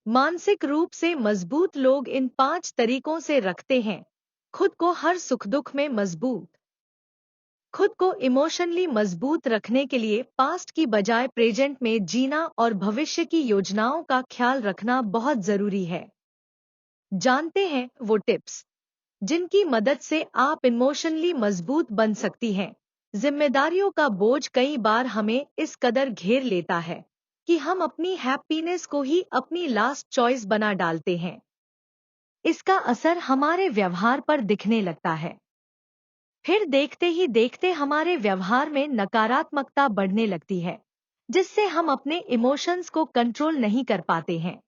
मानसिक रूप से मजबूत लोग इन 5 तरीकों से रखते हैं। खुद को हर सुख दुख में मजबूत। खुद को इमोशनली मजबूत रखने के लिए पास्ट की बजाय प्रेजेंट में जीना और भविष्य की योजनाओं का ख्याल रखना बहुत जरूरी है। जानते हैं वो टिप्स जिनकी मदद से आप इमोशनली मजबूत बन सकती हैं। जिम्मेदारियों का बोझ कई बार हमें इस कदर घेर लेता है कि हम अपनी हैप्पीनेस को ही अपनी लास्ट चॉइस बना डालते हैं। इसका असर हमारे व्यवहार पर दिखने लगता है। फिर देखते ही देखते हमारे व्यवहार में नकारात्मकता बढ़ने लगती है, जिससे हम अपने इमोशंस को कंट्रोल नहीं कर पाते हैं।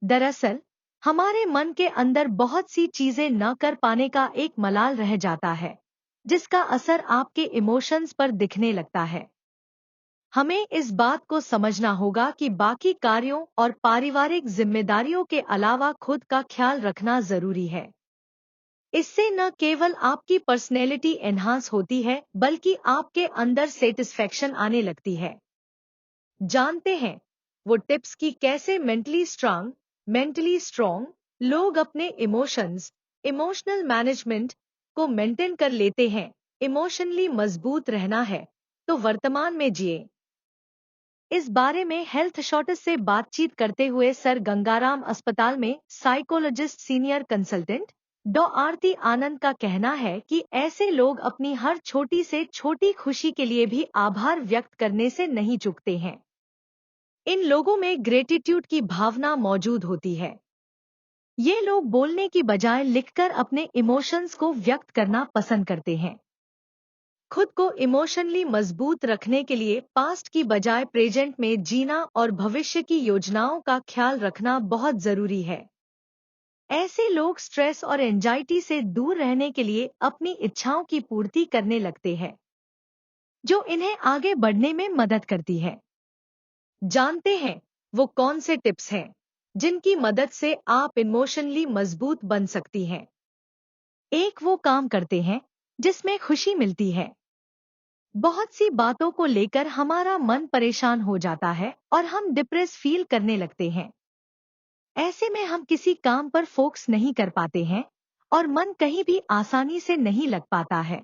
दरअसल हमारे मन के अंदर बहुत सी चीजें न कर पाने का एक मलाल रह जाता है, जिसका असर आपके इमोशंस पर दिखने लगता है। हमें इस बात को समझना होगा कि बाकी कार्यों और पारिवारिक जिम्मेदारियों के अलावा खुद का ख्याल रखना जरूरी है। इससे न केवल आपकी पर्सनैलिटी एनहांस होती है, बल्कि आपके अंदर सेटिस्फैक्शन आने लगती है। जानते हैं वो टिप्स कि कैसे मेंटली स्ट्रांग लोग अपने इमोशनल मैनेजमेंट को मेंटेन कर लेते हैं। इमोशनली मजबूत रहना है तो वर्तमान में जिए। इस बारे में हेल्थ शॉर्टेज से बातचीत करते हुए सर गंगाराम अस्पताल में साइकोलॉजिस्ट सीनियर कंसल्टेंट डॉ आरती आनंद का कहना है कि ऐसे लोग अपनी हर छोटी से छोटी खुशी के लिए भी आभार व्यक्त करने से नहीं चूकते हैं। इन लोगों में ग्रेटिट्यूड की भावना मौजूद होती है। ये लोग बोलने की बजाय लिखकर अपने इमोशंस को व्यक्त करना पसंद करते हैं। खुद को इमोशनली मजबूत रखने के लिए पास्ट की बजाय प्रेजेंट में जीना और भविष्य की योजनाओं का ख्याल रखना बहुत जरूरी है। ऐसे लोग स्ट्रेस और एंजाइटी से दूर रहने के लिए अपनी इच्छाओं की पूर्ति करने लगते हैं, जो इन्हें आगे बढ़ने में मदद करती है। जानते हैं वो कौन से टिप्स हैं जिनकी मदद से आप इमोशनली मजबूत बन सकती हैं। एक, वो काम करते हैं जिसमें खुशी मिलती है। बहुत सी बातों को लेकर हमारा मन परेशान हो जाता है और हम डिप्रेस फील करने लगते हैं। ऐसे में हम किसी काम पर फोकस नहीं कर पाते हैं और मन कहीं भी आसानी से नहीं लग पाता है।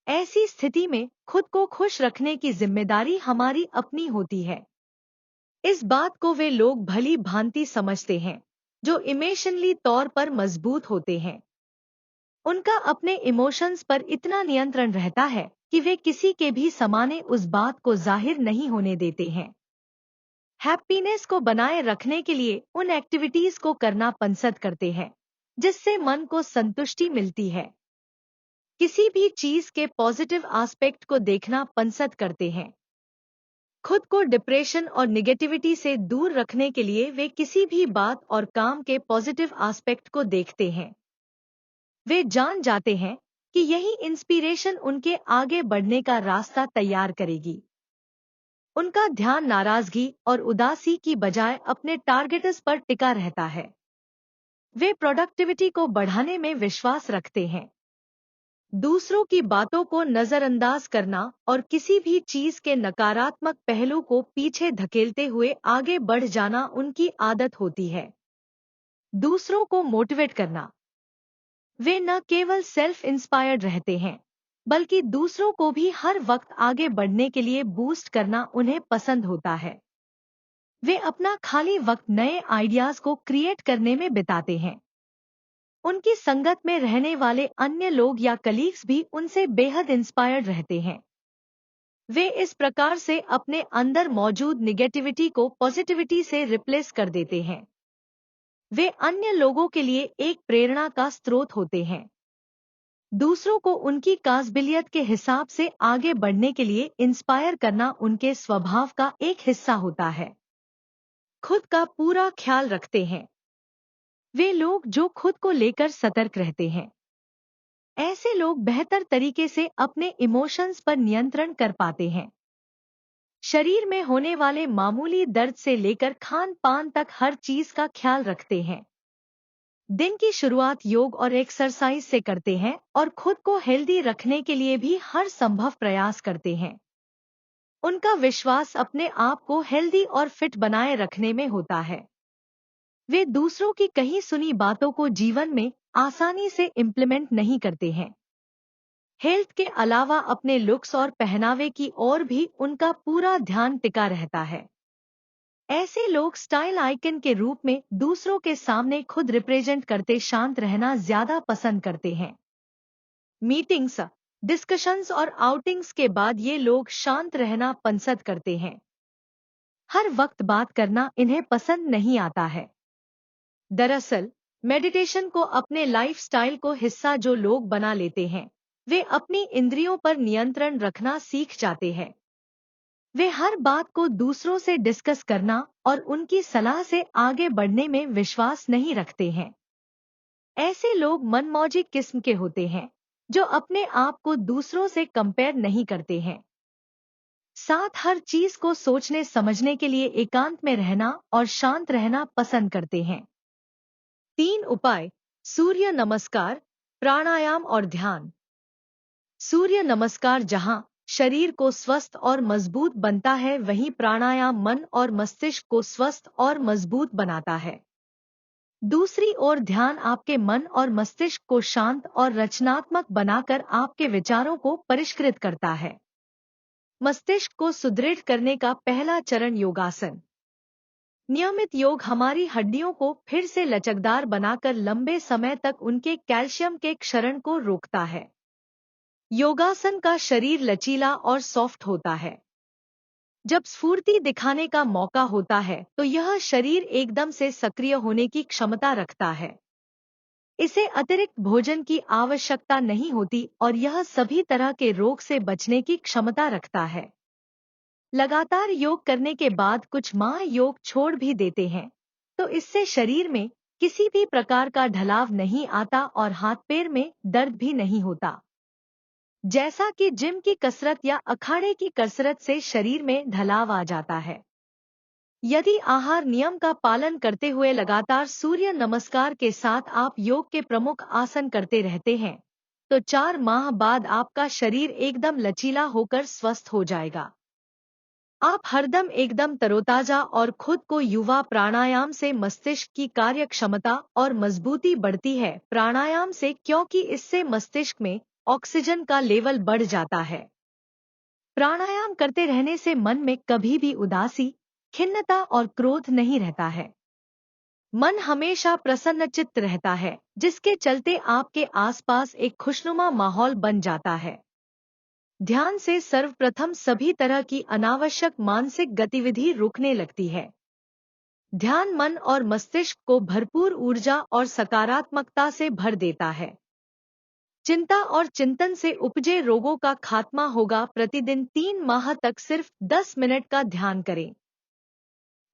ऐसी स्थिति में खुद को खुश रखने की जिम्मेदारी हमारी अपनी होती है। इस बात को वे लोग भली भांति समझते हैं जो इमोशनली तौर पर मजबूत होते हैं। उनका अपने इमोशंस पर इतना नियंत्रण रहता है कि वे किसी के भी सामने उस बात को जाहिर नहीं होने देते हैं। हैप्पीनेस को बनाए रखने के लिए उन एक्टिविटीज को करना पसंद करते हैं जिससे मन को संतुष्टि मिलती है। किसी भी चीज के पॉजिटिव एस्पेक्ट को देखना पसंद करते हैं। खुद को डिप्रेशन और निगेटिविटी से दूर रखने के लिए वे किसी भी बात और काम के पॉजिटिव एस्पेक्ट को देखते हैं। वे जान जाते हैं कि यही इंस्पिरेशन उनके आगे बढ़ने का रास्ता तैयार करेगी। उनका ध्यान नाराजगी और उदासी की बजाय अपने टारगेट्स पर टिका रहता है। वे प्रोडक्टिविटी को बढ़ाने में विश्वास रखते हैं। दूसरों की बातों को नजरअंदाज करना और किसी भी चीज के नकारात्मक पहलू को पीछे धकेलते हुए आगे बढ़ जाना उनकी आदत होती है। दूसरों को मोटिवेट करना। वे न केवल सेल्फ इंस्पायर्ड रहते हैं, बल्कि दूसरों को भी हर वक्त आगे बढ़ने के लिए बूस्ट करना उन्हें पसंद होता है। वे अपना खाली वक्त नए आइडियाज को क्रिएट करने में बिताते हैं। उनकी संगत में रहने वाले अन्य लोग या कलीग्स भी उनसे बेहद इंस्पायर्ड रहते हैं। वे इस प्रकार से अपने अंदर मौजूद निगेटिविटी को पॉजिटिविटी से रिप्लेस कर देते हैं। वे अन्य लोगों के लिए एक प्रेरणा का स्रोत होते हैं। दूसरों को उनकी काबिलियत के हिसाब से आगे बढ़ने के लिए इंस्पायर करना उनके स्वभाव का एक हिस्सा होता है। खुद का पूरा ख्याल रखते हैं। वे लोग जो खुद को लेकर सतर्क रहते हैं। ऐसे लोग बेहतर तरीके से अपने इमोशंस पर नियंत्रण कर पाते हैं। शरीर में होने वाले मामूली दर्द से लेकर खान पान तक हर चीज का ख्याल रखते हैं। दिन की शुरुआत योग और एक्सरसाइज से करते हैं और खुद को हेल्दी रखने के लिए भी हर संभव प्रयास करते हैं। उनका विश्वास अपने आप को हेल्दी और फिट बनाए रखने में होता है। वे दूसरों की कही सुनी बातों को जीवन में आसानी से इम्प्लीमेंट नहीं करते हैं। हेल्थ के अलावा अपने लुक्स और पहनावे की ओर भी उनका पूरा ध्यान टिका रहता है। ऐसे लोग स्टाइल आइकन के रूप में दूसरों के सामने खुद रिप्रेजेंट करते शांत रहना ज्यादा पसंद करते हैं। मीटिंग्स, डिस्कशंस और आउटिंग्स के बाद ये लोग शांत रहना पसंद करते हैं। हर वक्त बात करना इन्हें पसंद नहीं आता है। दरअसल मेडिटेशन को अपने लाइफस्टाइल को हिस्सा जो लोग बना लेते हैं, वे अपनी इंद्रियों पर नियंत्रण रखना सीख जाते हैं। वे हर बात को दूसरों से डिस्कस करना और उनकी सलाह से आगे बढ़ने में विश्वास नहीं रखते हैं। ऐसे लोग मनमौजी किस्म के होते हैं, जो अपने आप को दूसरों से कंपेयर नहीं करते हैं। साथ हर चीज को सोचने समझने के लिए एकांत में रहना और शांत रहना पसंद करते हैं। 3 उपाय: सूर्य नमस्कार, प्राणायाम और ध्यान। सूर्य नमस्कार जहां शरीर को स्वस्थ और मजबूत बनता है, वहीं प्राणायाम मन और मस्तिष्क को स्वस्थ और मजबूत बनाता है। दूसरी ओर ध्यान आपके मन और मस्तिष्क को शांत और रचनात्मक बनाकर आपके विचारों को परिष्कृत करता है। मस्तिष्क को सुदृढ़ करने का पहला चरण योगासन। नियमित योग हमारी हड्डियों को फिर से लचकदार बनाकर लंबे समय तक उनके कैल्शियम के क्षरण को रोकता है। योगासन का शरीर लचीला और सॉफ्ट होता है। जब स्फूर्ति दिखाने का मौका होता है तो यह शरीर एकदम से सक्रिय होने की क्षमता रखता है। इसे अतिरिक्त भोजन की आवश्यकता नहीं होती और यह सभी तरह के रोग से बचने की क्षमता रखता है। लगातार योग करने के बाद कुछ माह योग छोड़ भी देते हैं तो इससे शरीर में किसी भी प्रकार का ढलाव नहीं आता और हाथ पैर में दर्द भी नहीं होता। जैसा कि जिम की कसरत या अखाड़े की कसरत से शरीर में ढलाव आ जाता है। यदि आहार नियम का पालन करते हुए लगातार सूर्य नमस्कार के साथ आप योग के प्रमुख आसन करते रहते हैं तो 4 माह बाद आपका शरीर एकदम लचीला होकर स्वस्थ हो जाएगा। आप हरदम एकदम तरोताजा और खुद को युवा। प्राणायाम से मस्तिष्क की कार्य क्षमता और मजबूती बढ़ती है। प्राणायाम से, क्योंकि इससे मस्तिष्क में ऑक्सीजन का लेवल बढ़ जाता है। प्राणायाम करते रहने से मन में कभी भी उदासी, खिन्नता और क्रोध नहीं रहता है। मन हमेशा प्रसन्नचित्त रहता है, जिसके चलते आपके आसपास एक खुशनुमा माहौल बन जाता है। ध्यान से सर्वप्रथम सभी तरह की अनावश्यक मानसिक गतिविधि रुकने लगती है। ध्यान मन और मस्तिष्क को भरपूर ऊर्जा और सकारात्मकता से भर देता है। चिंता और चिंतन से उपजे रोगों का खात्मा होगा। प्रतिदिन 3 माह तक सिर्फ 10 मिनट का ध्यान करें।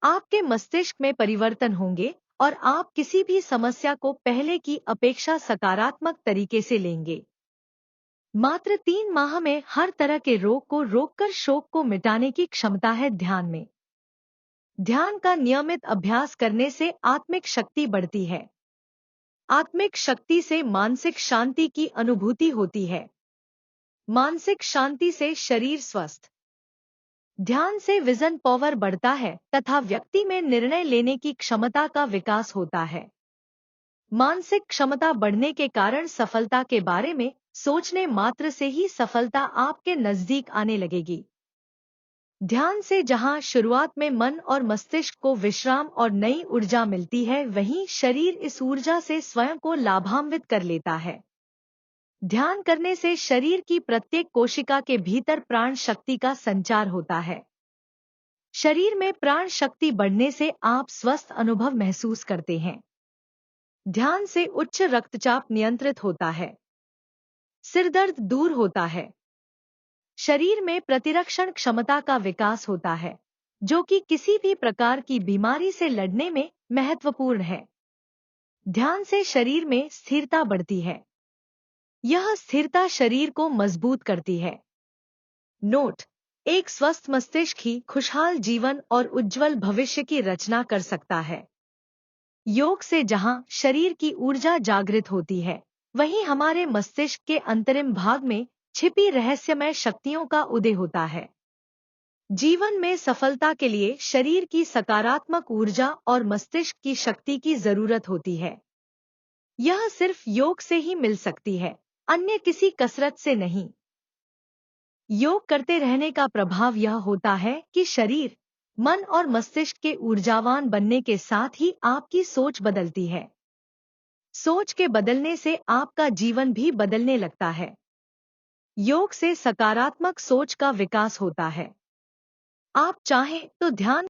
आपके मस्तिष्क में परिवर्तन होंगे और आप किसी भी समस्या को पहले की अपेक्षा सकारात्मक तरीके से लेंगे। मात्र 3 माह में हर तरह के रोग को रोककर शोक को मिटाने की क्षमता है ध्यान में। ध्यान का नियमित अभ्यास करने से आत्मिक शक्ति बढ़ती है। आत्मिक शक्ति से मानसिक शांति की अनुभूति होती है। मानसिक शांति से शरीर स्वस्थ। ध्यान से विजन पावर बढ़ता है तथा व्यक्ति में निर्णय लेने की क्षमता का विकास होता है। मानसिक क्षमता बढ़ने के कारण सफलता के बारे में सोचने मात्र से ही सफलता आपके नजदीक आने लगेगी। ध्यान से जहां शुरुआत में मन और मस्तिष्क को विश्राम और नई ऊर्जा मिलती है, वहीं शरीर इस ऊर्जा से स्वयं को लाभान्वित कर लेता है। ध्यान करने से शरीर की प्रत्येक कोशिका के भीतर प्राण शक्ति का संचार होता है। शरीर में प्राण शक्ति बढ़ने से आप स्वस्थ अनुभव महसूस करते हैं। ध्यान से उच्च रक्तचाप नियंत्रित होता है। सिरदर्द दूर होता है। शरीर में प्रतिरक्षण क्षमता का विकास होता है, जो कि किसी भी प्रकार की बीमारी से लड़ने में महत्वपूर्ण है। ध्यान से शरीर में स्थिरता बढ़ती है। यह स्थिरता शरीर को मजबूत करती है। नोट: एक स्वस्थ मस्तिष्क ही खुशहाल जीवन और उज्जवल भविष्य की रचना कर सकता है। योग से जहां शरीर की ऊर्जा जागृत होती है, वहीं हमारे मस्तिष्क के अंतरिम भाग में छिपी रहस्यमय शक्तियों का उदय होता है। जीवन में सफलता के लिए शरीर की सकारात्मक ऊर्जा और मस्तिष्क की शक्ति की जरूरत होती है। यह सिर्फ योग से ही मिल सकती है, अन्य किसी कसरत से नहीं। योग करते रहने का प्रभाव यह होता है कि शरीर, मन और मस्तिष्क के ऊर्जावान बनने के साथ ही आपकी सोच बदलती है। सोच के बदलने से आपका जीवन भी बदलने लगता है। योग से सकारात्मक सोच का विकास होता है। आप चाहें तो ध्यान